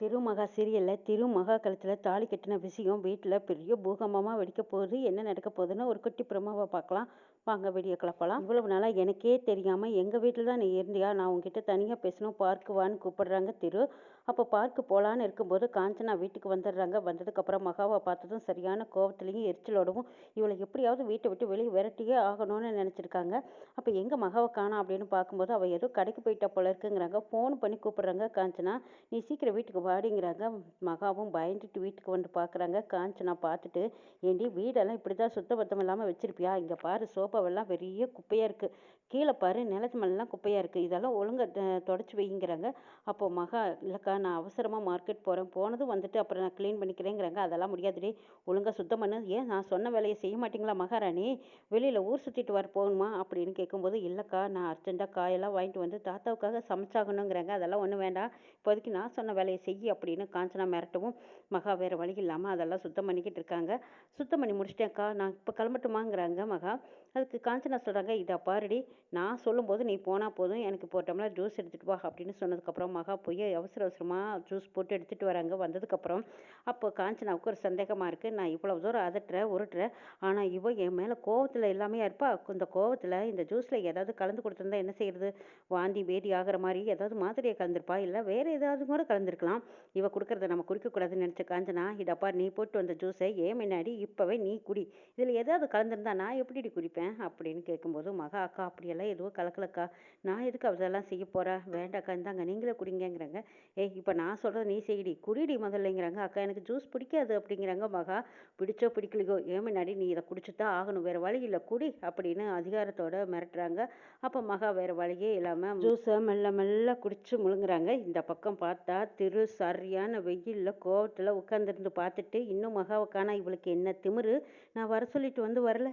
திருமகா சீரியலில் திருமகா கழுத்தில் தாலி கட்டின விஷயம் வீட்டில் பெரிய பூகம்பமாக வெடிக்க போகுது. என்ன நடக்க போகுதுன்னு ஒரு குட்டி பிரமாவை பார்க்கலாம். வாங்க வீடியோ கிளப்பலாம். இவ்வளவு நாளாக எனக்கே தெரியாமல் எங்கள் வீட்டில் தான் நீ இருந்தியா, நான் உங்ககிட்ட தனியாக பேசணும், பார்க்கு வான்னு கூப்பிடுறாங்க திரு. அப்போ பார்க்கு போகலான்னு இருக்கும்போது காஞ்சனா வீட்டுக்கு வந்துடுறாங்க. வந்ததுக்கப்புறம் மகாவை பார்த்ததும் சரியான கோவத்துலேயும் எரிச்சலோடவும் இவளை எப்படியாவது வீட்டை விட்டு வெளியே விரட்டியே ஆகணும்னு நினச்சிருக்காங்க. அப்போ எங்கே மகாவை காணோம் அப்படின்னு பார்க்கும்போது அவள் ஏதோ கடைக்கு போயிட்டா போல இருக்குங்கிறாங்க. ஃபோன் பண்ணி கூப்பிடுறாங்க காஞ்சனா. நீ சீக்கிரம் வீட்டுக்கு வாடிங்கிறாங்க. மகாவும் பயந்துட்டு வீட்டுக்கு வந்து பார்க்குறாங்க. காஞ்சனா பார்த்துட்டு, ஏண்டி வீடெல்லாம் இப்படி தான் சுத்தபத்தம் இல்லாமல் வச்சிருப்பியா? இங்கே பாரு சோஃபாவெல்லாம் பெரிய குப்பையாக இருக்குது, கீழே பாரு நிலத்து மேலாம் குப்பையாக இருக்குது, இதெல்லாம் ஒழுங்காக தொடச்சி வைங்கிறாங்க. அப்போது மகா, இல்லைக்கா நான் அவசரமாக மார்க்கெட் போகிறேன், போனதும் வந்துட்டு அப்புறம் நான் க்ளீன் பண்ணிக்கிறேங்கிறாங்க. அதெல்லாம் முடியாதுடி, ஒழுங்காக சுத்தம் பண்ணு. ஏன் நான் சொன்ன வேலையை செய்ய மாட்டீங்களா மகாராணி? வெளியில் ஊர் சுற்றிட்டு வர போகணுமா அப்படின்னு கேட்கும்போது, இல்லைக்கா நான் அர்ஜென்ட்டாக காயெல்லாம் வாங்கிட்டு வந்து தாத்தாவுக்காக சமைச்சாகணுங்கிறாங்க. அதெல்லாம் ஒன்றும் வேண்டாம், இப்போதைக்கு நான் சொன்ன வேலையை செய்ய அப்படின்னு காஞ்சனா மிரட்டவும் மகா வேறு வழி இல்லாமல் அதெல்லாம் சுத்தம் பண்ணிக்கிட்டு இருக்காங்க. சுத்தம் பண்ணி முடிச்சிட்டேன்க்கா, நான் இப்போ கிளம்பட்டுமாங்கிறாங்க மகா. அதுக்கு காஞ்சனா சொல்கிறாங்க, இதை பாருடி, நான் சொல்லும்போது நீ போனால் போதும், எனக்கு இப்போ டம்ளர் ஜூஸ் எடுத்துகிட்டு வா அப்படின்னு சொன்னதுக்கப்புறம் மகா போய் அவசர அவசரமாக ஜூஸ் போட்டு எடுத்துகிட்டு வராங்க. வந்ததுக்கப்புறம் அப்போ காஞ்சனாவுக்கு ஒரு சந்தேகமாக இருக்குது. நான் இவ்வளோ தூரம் அதட்டுறேன் உருட்டுறேன், ஆனால் இவ என் மேலே கோவத்தில் எல்லாமே இருப்பா. இந்த கோவத்தில் இந்த ஜூஸில் ஏதாவது கலந்து கொடுத்துருந்தா என்ன செய்யறது? வாந்தி பேதி ஆகிற மாதிரி ஏதாவது மாத்திரையை கலந்துருப்பா, இல்லை வேறு ஏதாவது கூட கலந்துருக்கலாம். இவ கொடுக்குறத நம்ம குடிக்கக்கூடாதுன்னு நினச்ச காஞ்சனா, இதப்பா நீ போட்டு வந்த ஜூஸை ஏன் முன்னாடி இப்போவே நீ குடி, இதில் ஏதாவது கலந்துருந்தா நான் எப்படி குடிப்பேன் அப்படின்னு கேட்கும்போது மகா, அக்கா அப்படியெல்லாம் எதுவும் கலக்கலக்கா, நான் எதுக்கு அதெல்லாம் செய்ய போகிறேன், வேண்டாக்கா இந்தாங்க நீங்களே குடிங்கிறாங்க. ஏய் இப்போ நான் சொல்கிறத நீ செய்யடி, குடிடி முதல்லைங்கிறாங்க. அக்கா எனக்கு ஜூஸ் பிடிக்காது அப்படிங்கிறாங்க மகா. பிடிச்சோ பிடிக்கலையோ ஏன் முன்னாடி நீ இதை குடிச்சு தான் ஆகணும், வேறு வழி இல்லை குடி அப்படின்னு அதிகாரத்தோட மிரட்டுறாங்க. அப்போ மகா வேறு வழியே இல்லாமல் ஜூஸை மெல்ல மெல்ல குடிச்சு முழுங்குறாங்க. இந்த பக்கம் பார்த்தா திரு சரியான வெயிலில் கோவத்தில் உட்காந்துருந்து பார்த்துட்டு, இன்னும் மகாவை காணா, இவளுக்கு என்ன திமிரு, நான் வர சொல்லிட்டு வந்து வரல,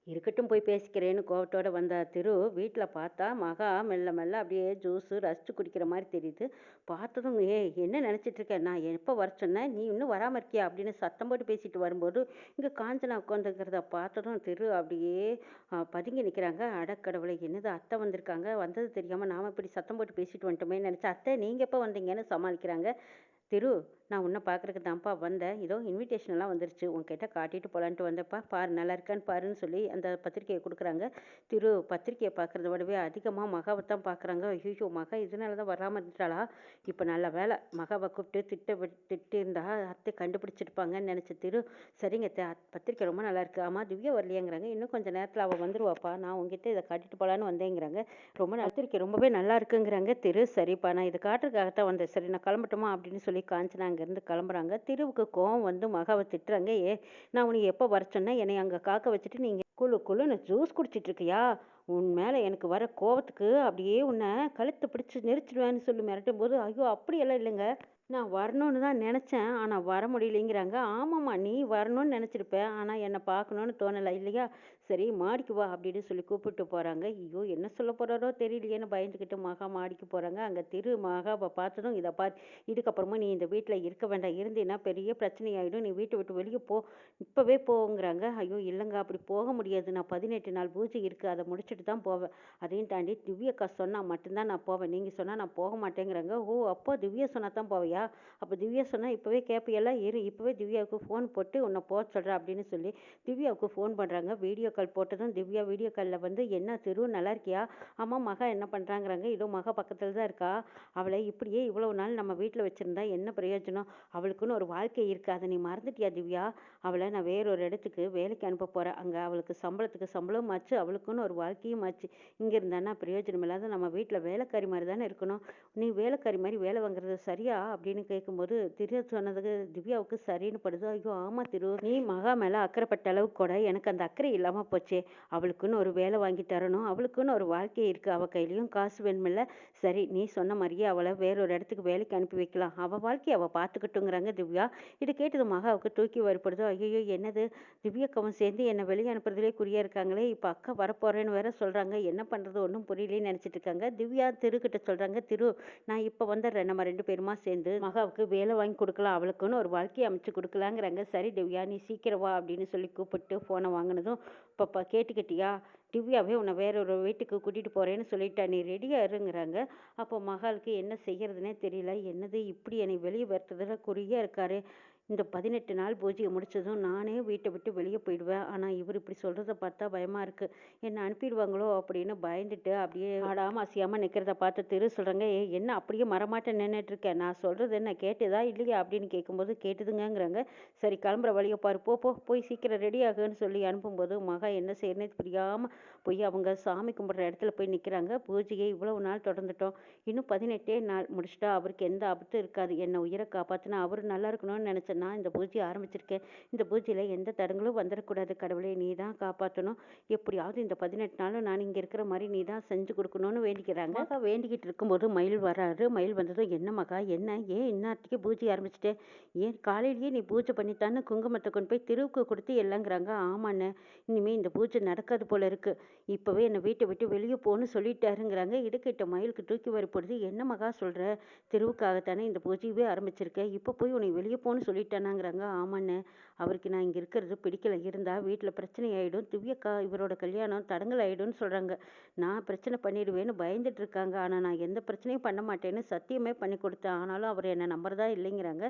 இருக்கட்டும் போய் பேசிக்கிறேன்னு கோவத்தோட வந்த திரு வீட்டில் பார்த்தா மகா மெல்ல மெல்ல அப்படியே ஜூஸு ரசித்து குடிக்கிற மாதிரி தெரியுது. பார்த்ததும், என்ன நினச்சிட்டு இருக்க, நான் எப்போ வர சொன்னேன், நீ இன்னும் வராமல் இருக்கியா அப்படின்னு சத்தம் போட்டு பேசிட்டு வரும்போது இங்கே காஞ்சனா உட்காந்துக்கிறத பார்த்ததும் திரு அப்படியே பதுங்கி நிற்கிறாங்க. அடக்கடவுளை, என்னது அத்தை வந்திருக்காங்க, வந்தது தெரியாமல் நாம் இப்படி சத்தம் போட்டு பேசிட்டு வந்துட்டோமே நினச்சா, அத்தை நீங்கள் எப்போ வந்தீங்கன்னு சமாளிக்கிறாங்க. திரு, நான் உன்னை பார்க்குறதுக்கு தான்ப்பா வந்தேன், இதோ இன்விடேஷன்லாம் வந்துருச்சு, உன்கிட்ட காட்டிட்டு போகலான்ட்டு வந்தப்பா, பாரு நல்லா இருக்கான்னு பாருன்னு சொல்லி அந்த பத்திரிக்கையை கொடுக்குறாங்க. திரு பத்திரிக்கையை பார்க்குறத விடவே அதிகமாக மகாவை தான் பார்க்குறாங்க. ஐயோ மகா இதனால தான் வராமல் இருந்துட்டாளா, இப்போ நல்ல வேலை மகாவை கூப்பிட்டு திட்டிருந்தா அத்தை கண்டுபிடிச்சிருப்பாங்கன்னு நினச்ச திரு, சரிங்க பத்திரிக்கை ரொம்ப நல்லா இருக்குது, ஆமாம் திவ்யா வரலையேங்கிறாங்க. இன்னும் கொஞ்சம் நேரத்தில் அவள் வந்துடுவாப்பா, நான் உங்ககிட்ட இதை காட்டிட்டு போகலான்னு வந்தேங்கிறாங்க. ரொம்ப பத்திரிக்கை ரொம்பவே நல்லா இருக்குங்கிறாங்க திரு. சரிப்பா நான் இதை காட்டுறதுக்காகத்தான் வந்தேன், சரி நான் கிளம்பட்டுமா அப்படின்னு சொல்லி காஞ்சனா அங்கேருந்து கிளம்புறாங்க. திருவுக்கு கோவம் வந்து மகாவை திட்டுறாங்க. நான் உனக்கு எப்போ வர சொன்னேன், என்னை அங்கே காக்க வச்சுட்டு நீங்கள் குழு குழுன்னு ஜூஸ் குடிச்சிட்டு இருக்கியா, உன் மேலே எனக்கு வர கோவத்துக்கு அப்படியே உன்னை கழுத்தை பிடிச்சி நெரிச்சிடுவேன்னு சொல்லி மிரட்டும் போது, ஐயோ அப்படியெல்லாம் இல்லைங்க, நான் வரணும்னு தான் நினச்சேன், ஆனால் வர முடியலைங்கிறாங்க. ஆமாம்மா நீ வரணும்னு நினச்சிருப்ப, ஆனால் என்னை பார்க்கணுன்னு தோணலை இல்லையா, சரி மாடிக்கு வா அப்படின்னு சொல்லி கூப்பிட்டு போகிறாங்க. ஐயோ என்ன சொல்ல போகிறாரோ தெரியலையேன்னு பயந்துக்கிட்டு மகா மாடிக்கு போகிறாங்க. அங்கே திரு மகாவை பார்த்ததும், இதை பார், இதுக்கப்புறமா நீ இந்த வீட்டில் இருக்க வேண்டாம், இருந்தீன்னா பெரிய பிரச்சனையாயிடும், நீ வீட்டை விட்டு வெளியே போ, இப்போவே போங்கிறாங்க. ஐயோ இல்லைங்க அப்படி போக முடியாது, நான் 18 நாள் பூஜை இருக்குது, அதை முடிச்சுட்டு தான் போவேன், அதையும் தாண்டி திவ்யக்கா சொன்னால் மட்டும்தான் நான் போவேன், நீங்கள் சொன்னால் நான் போக மாட்டேங்கிறாங்க. ஓ அப்போ திவ்யா சொன்னால் தான் போவையா, அப்போ திவ்யா சொன்னால் இப்போவே கேட்பியெல்லாம் இரு, இப்போவே திவ்யாவுக்கு ஃபோன் போட்டு உன்னை போக சொல்கிறேன் அப்படின்னு சொல்லி திவ்யாவுக்கு ஃபோன் பண்ணுறாங்க. வீடியோ கால் போட்டதும் திவ்யா வீடியோ காலில் வந்து, என்ன திரு நல்லா இருக்கியா, ஆமாம் மகா என்ன பண்ணுறாங்கிறாங்க. இதோ மகா பக்கத்தில் தான் இருக்கா, அவளை இப்படியே இவ்வளவு நாள் நம்ம வீட்டில் வச்சுருந்தா என்ன பிரயோஜனம், அவளுக்குன்னு ஒரு வாழ்க்கை இருக்குது, அதை நீ மறந்துட்டியா திவ்யா, அவளை நான் வேறொரு இடத்துக்கு வேலைக்கு அனுப்ப போகிறேன், அங்கே அவளுக்கு சம்பளத்துக்கு சம்பளம் ஆச்சு, அவளுக்குன்னு ஒரு வாழ்க்கையும் ஆச்சு, இங்கே இருந்தானா பிரயோஜனம் இல்லாத நம்ம வீட்டில் வேலைக்காரி மாதிரி தானே இருக்கணும், நீ வேலைக்காரி மாதிரி வேலை வாங்குறது சரியா அப்படின்னு கேட்கும்போது திரு சொன்னதுக்கு திவ்யாவுக்கு சரின்னு படுது. ஐயோ ஆமாம் திரு, நீ மகா மேலே அக்கறைப்பட்ட அளவுக்கு கூட எனக்கு அந்த அக்கறை இல்லாமல் போச்சே, அவளுக்குன்னு ஒரு வேலை வாங்கி தரணும், அவளுக்குன்னு ஒரு வாழ்க்கை இருக்குது, அவள் கையிலையும் காசு வேணுமில்ல, சரி நீ சொன்ன மாதிரியே அவளை வேறொரு இடத்துக்கு வேலைக்கு அனுப்பி வைக்கலாம், அவள் வாழ்க்கையை அவள் பார்த்துக்கிட்டுங்கிறாங்க திவ்யா. இது கேட்டது மகாவுக்கு தூக்கி வருப்படுதோ, ஐயோ என்னது திவ்யாக்கவும் சேர்ந்து என்னை வெளியே அனுப்புறதுலேயே குறியாக இருக்காங்களே, இப்போ அக்கா வரப்போகிறேன்னு வேற சொல்கிறாங்க, என்ன பண்ணுறது ஒன்றும் புரியலேன்னு நினச்சிட்டு இருக்காங்க. திவ்யா திருக்கிட்ட சொல்கிறாங்க, திரு நான் இப்போ வந்துடுறேன், நம்ம 2 பேருமா சேர்ந்து மகாவுக்கு வேலை வாங்கி கொடுக்கலாம், அவளுக்குன்னு ஒரு வாழ்க்கையை அமைச்சு கொடுக்கலாங்கிறாங்க. சரி திவ்யா நீ சீக்கிரம் வா அப்படின்னு சொல்லி கூப்பிட்டு ஃபோனை வாங்கினதும் பாப்பா கேட்டுக்கிட்டியா? திவ்யாவே உன்னை வேற ஒரு வீட்டுக்கு கூட்டிட்டு போறேன்னு சொல்லிட்டா. நீ ரெடியா இருங்கிறாங்க. அப்போ மகாளுக்கு என்ன செய்யறதுன்னே தெரியல. என்னது இப்படி என்னை வெளியே வரத்துறதுல குறியா இருக்காரு. இந்த 18 நாள் பூஜையை முடிச்சதும் நானே வீட்டை விட்டு வெளியே போயிடுவேன். ஆனால் இவர் இப்படி சொல்கிறத பார்த்தா பயமாக இருக்குது. என்னை அனுப்பிடுவாங்களோ அப்படின்னு பயந்துட்டு அப்படியே ஆடாமல் அசையாமல் நிற்கிறத பார்த்து திரு சொல்கிறாங்க. என்ன அப்படியே மரமாட்ட நின்றுட்டு இருக்கேன், நான் சொல்கிறது என்ன கேட்டுதா இல்லையா அப்படின்னு கேட்கும்போது கேட்டுதுங்கங்கிறாங்க. சரி கிளம்புற வழியை பாரு, போ போ போய் சீக்கிரம் ரெடி ஆகுன்னு சொல்லி அனுப்பும்போது மகா என்ன செய்யறனே புரியாமல் போய் அவங்க சாமி கும்பிட்ற இடத்துல போய் நிற்கிறாங்க. பூஜையை இவ்வளவு நாள் தொடர்ந்துட்டோம், இன்னும் 18 நாள் முடிச்சிட்டா அவருக்கு எந்த ஆபத்தும் இருக்காது. என்னை உயிரை காப்பாற்றினா அவர் நல்லா இருக்கணும்னு நினச்சேன். நான் இந்த பூஜையை ஆரம்பிச்சிருக்கேன். இந்த பூஜையில் எந்த தடங்களும் வந்துடக்கூடாது. கடவுளே நீ தான் காப்பாற்றணும். எப்படியாவது இந்த 18 நாளும் நான் இங்கே இருக்கிற மாதிரி நீ தான் செஞ்சு கொடுக்கணும்னு வேண்டிக்கிறாங்க. மகா வேண்டிக்கிட்டு இருக்கும்போது மயில் வராரு. மயில் வந்ததும் என்ன மகா என்ன, ஏன் இந்நேரத்துக்கு பூஜை ஆரம்பிச்சிட்டேன், ஏன் காலையிலேயே நீ பூஜை பண்ணித்தான்னு குங்குமத்தை கொண்டு போய் திருவுக்கு கொடுத்து இல்லைங்கிறாங்க. ஆமாண்ணே, இனிமேல் இந்த பூஜை நடக்காது போல இருக்கு. இப்போவே என்னை வீட்டை விட்டு வெளியே போன்னு சொல்லிட்டாருங்கிறாங்க. இடுக்கிட்ட மயிலுக்கு தூக்கி வரப்படுது. என்ன மகா சொல்கிற, தெருவுக்காகத்தானே இந்த பூஜையவே ஆரம்பிச்சிருக்கேன், இப்போ போய் உன்னை வெளியே போன்னு சொல்லிட்டானாங்கிறாங்க. ஆமாண்ணே, அவருக்கு நான் இங்கே இருக்கிறது பிடிக்கல. இருந்தால் வீட்டில் பிரச்சனை ஆகிடும், திவ்யக்கா இவரோட கல்யாணம் தடங்கல் ஆகிடும்னு சொல்கிறாங்க. நான் பிரச்சனை பண்ணிடுவேன்னு பயந்துட்டு இருக்காங்க. ஆனால் நான் எந்த பிரச்சனையும் பண்ண மாட்டேன்னு சத்தியமே பண்ணி கொடுத்தேன். ஆனாலும் அவர் என்னை நம்புறதா இல்லைங்கிறாங்க.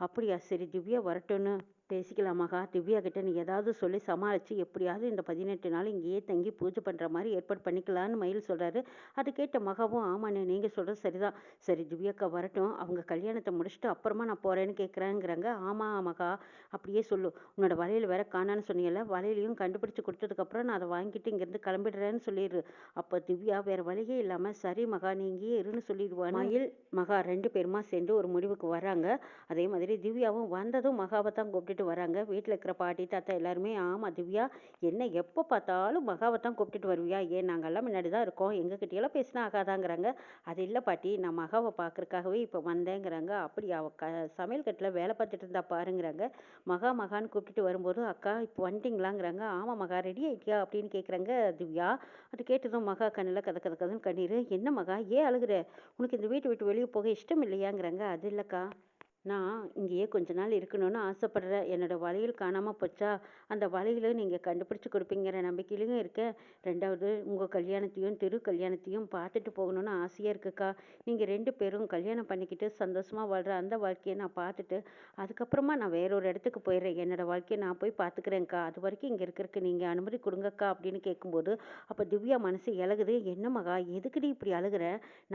அப்படியா, சரி திவ்யா வரட்டும்னு பேசிக்கலாம் மகா. திவ்யா கிட்ட நீ ஏதாவது சொல்லி சமாளித்து எப்படியாவது இந்த 18 நாள் இங்கேயே தங்கி பூஜை பண்ணுற மாதிரி ஏற்பாடு பண்ணிக்கலான்னு மயில் சொல்கிறாரு. அது கேட்ட மகாவும் ஆமாண்ணே நீங்கள் சொல்கிறது சரிதான், சரி திவ்யாக்கா வரட்டும், அவங்க கல்யாணத்தை முடிச்சுட்டு அப்புறமா நான் போகிறேன்னு கேட்குறேங்கிறாங்க. ஆமாம் மகா, அப்படியே சொல்லு. உன்னோட வளையல் வேற காணான்னு சொன்னீங்கல்ல, வளையலையும் கண்டுபிடிச்சி கொடுத்ததுக்கப்புறம் நான் அதை வாங்கிட்டு இங்கேருந்து கிளம்பிடுறேன்னு சொல்லிடு. அப்போ திவ்யா வேறு வழியே இல்லாமல் சரி மகா நீ இங்கேயே இருன்னு சொல்லிடுவான். மயில் மகா 2 பேருமா சேர்ந்து ஒரு முடிவுக்கு வராங்க. அதே மாதிரி திவ்யாவும் வந்ததும் மகாவை தான் கூப்பிட்டுட்டு வராங்க. வீட்டில் இருக்கிற பாட்டி தாத்தா எல்லாருமே ஆமாம் திவ்யா என்ன எப்போ பார்த்தாலும் மகாவை தான் கூப்பிட்டுட்டு வருவியா, ஏன் நாங்கள்லாம் முன்னாடி தான் இருக்கோம், எங்ககிட்டயெல்லாம் பேசினா ஆகாதாங்கிறாங்க. அது இல்லை பாட்டி, நான் மகாவை பார்க்குறக்காகவே இப்போ வந்தேங்கிறாங்க. அப்படி சமையல் கட்டில் வேலை பார்த்துட்டு இருந்தா பாருங்கிறாங்க. மகான்னு கூப்பிட்டுட்டு வரும்போது அக்கா இப்போ வந்துட்டிங்களாங்கிறாங்க. ஆமாம் மகா ரெடி ஆகிட்டியா அப்படின்னு கேட்குறாங்க திவ்யா. அது கேட்டதும் மகா கண்ணில் கதன்னு கண்ணீர். என்ன மகா ஏன் அழுகுற, உனக்கு இந்த வீட்டை விட்டு வெளியே போக இஷ்டம் இல்லையாங்கிறாங்க. அது இல்லைக்கா, நான் இங்கேயே கொஞ்ச நாள் இருக்கணும்னு ஆசைப்படுறேன். என்னோட வளையல் காணாமல் போச்சா, அந்த வளையலை நீங்கள் கண்டுபிடிச்சி கொடுப்பீங்கிற நம்பிக்கையிலையும் இருக்கேன். 2வது உங்கள் கல்யாணத்தையும் திரு கல்யாணத்தையும் பார்த்துட்டு போகணுன்னு ஆசையாக இருக்குக்கா. நீங்கள் 2 பேரும் கல்யாணம் பண்ணிக்கிட்டு சந்தோஷமாக வாழ்கிற அந்த வாழ்க்கையை நான் பார்த்துட்டு அதுக்கப்புறமா நான் வேற ஒரு இடத்துக்கு போயிடுறேன். என்னோடய வாழ்க்கையை நான் போய் பார்த்துக்கிறேன்க்கா. அது வரைக்கும் இங்கே இருக்கிறதுக்கு நீங்கள் அனுமதி கொடுங்கக்கா அப்படின்னு கேட்கும்போது அப்போ திவ்யா மனசு இலகுது. என்ன மகா எதுக்குடி இப்படி அழுகிற,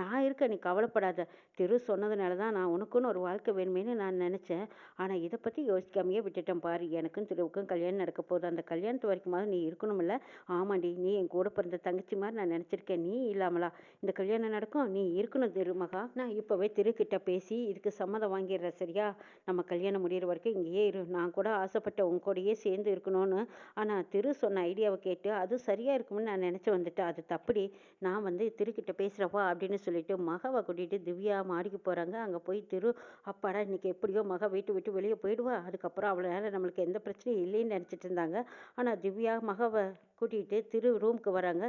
நான் இருக்க நீ கவலைப்படாத. திரு சொன்னதுனால தான் நான் உனக்குன்னு ஒரு வாழ்க்கை வேணுமேனு நான் நினச்சேன். ஆனால் இதை பற்றி யோசிக்காமையே விட்டுட்டேன் பாரு. எனக்கும் திருவுக்கும் கல்யாணம் நடக்க போகுது. அந்த கல்யாணத்து வரைக்குமாவது நீ இருக்கணுமில்ல. ஆமாண்டி, நீ என் கூட பிறந்த தங்கச்சி மாதிரி நான் நினச்சிருக்கேன். நீ இல்லாமலா இந்த கல்யாணம் நடக்கும், நீ இருக்கணும் திருமகா. நான் இப்போவே திருக்கிட்ட பேசி இதுக்கு சம்மதம் வாங்கிடுறேன் சரியா. நம்ம கல்யாணம் முடிகிற வரைக்கும் இங்கேயே இரு. நான் கூட ஆசைப்பட்ட உன் கூடயே சேர்ந்து இருக்கணும்னு. ஆனால் திரு சொன்ன ஐடியாவை கேட்டு அது சரியாக இருக்கும்னு நான் நினச்சி வந்துட்டேன். அது தப்புடி. நான் திருக்கிட்ட பேசுகிறப்பா அப்படின்னு சொல்லிட்டு மகாவை கூட்டிகிட்டு திவ்யா மாடிக்கு போகிறாங்க. அங்கே போய் திரு அப்பாடா இன்னைக்கு எப்படியோ மகா வீட்டு விட்டு வெளியே போயிடுவா, அதுக்கப்புறம் அவளால் நம்மளுக்கு எந்த பிரச்சனையும் இல்லைன்னு நினச்சிட்டு இருந்தாங்க. ஆனால் திவ்யா மகாவை கூட்டிகிட்டு திரு ரூமுக்கு வராங்க.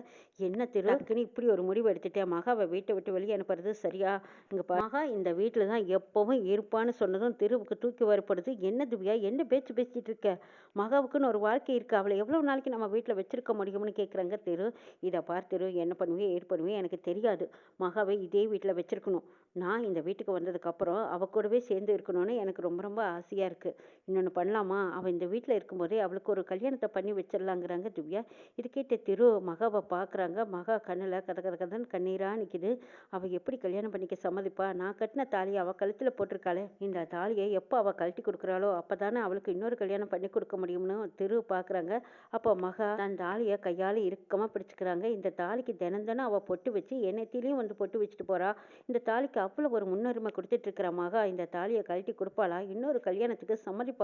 என்ன திருக்குன்னு இப்படி ஒரு முடிவு எடுத்துட்டேன், மகாவை வீட்டை விட்டு வெளியே அனுப்புறது சரியா. இங்கே மகா இந்த வீட்டில் தான் எப்போவும் இருப்பான்னு சொன்னதும் திருவுக்கு தூக்கி வரப்படுது. என்ன திவ்யா என்ன பேச்சு பேசிகிட்டு இருக்க, மகாவுக்குன்னு ஒரு வாழ்க்கை இருக்குது, அவளை எவ்வளோ நாளைக்கு நம்ம வீட்டில் வச்சிருக்க முடியும்னு கேட்குறாங்க திரு. இதை பார் திரு, என்ன பண்ணுவே ஏற்படுவே எனக்கு தெரியாது. மகாவை இதே வீட்டில் வச்சிருக்கணும். நான் இந்த வீட்டுக்கு வந்ததுக்கப்புறம் அவ கூடவே சேர்ந்து இருக்கணும்னு எனக்கு ரொம்ப ரொம்ப ஆசையாக இருக்குது. இன்னொன்று பண்ணலாமா, அவள் இந்த வீட்டில் இருக்கும்போதே அவளுக்கு ஒரு கல்யாணத்தை பண்ணி வச்சிடலாங்கிறாங்க திவ்யா. இது கேட்ட திரு மகாவை பார்க்குறாங்க. மகா கண்ணில் கதன்னு கண்ணீராக நிற்கிது. அவள் எப்படி கல்யாணம் பண்ணிக்க சம்மதிப்பா, நான் கட்டின தாலியை அவள் கழுத்தில் போட்டிருக்காளே, இந்த தாலியை எப்போ அவள் கழட்டி கொடுக்குறாளோ அப்போ தானே அவளுக்கு இன்னொரு கல்யாணம் பண்ணி கொடுக்க முடியும்னு திரு பார்க்குறாங்க. அப்போ மகா தன் தாலியை கையால் இறுக்கமாக பிடிச்சிக்கிறாங்க. இந்த தாலிக்கு தினம் அவள் பொட்டு வச்சு என்னத்தையிலையும் பொட்டு வச்சுட்டு போகிறா. இந்த தாலிக்கு அவ்வளோ ஒரு முன்னுரிமை கொடுத்துட்டு இருக்கிற மகா இந்த தாலியை கழட்டி கொடுப்பாளா, இன்னொரு கல்யாணத்துக்கு சம்மதிப்பா?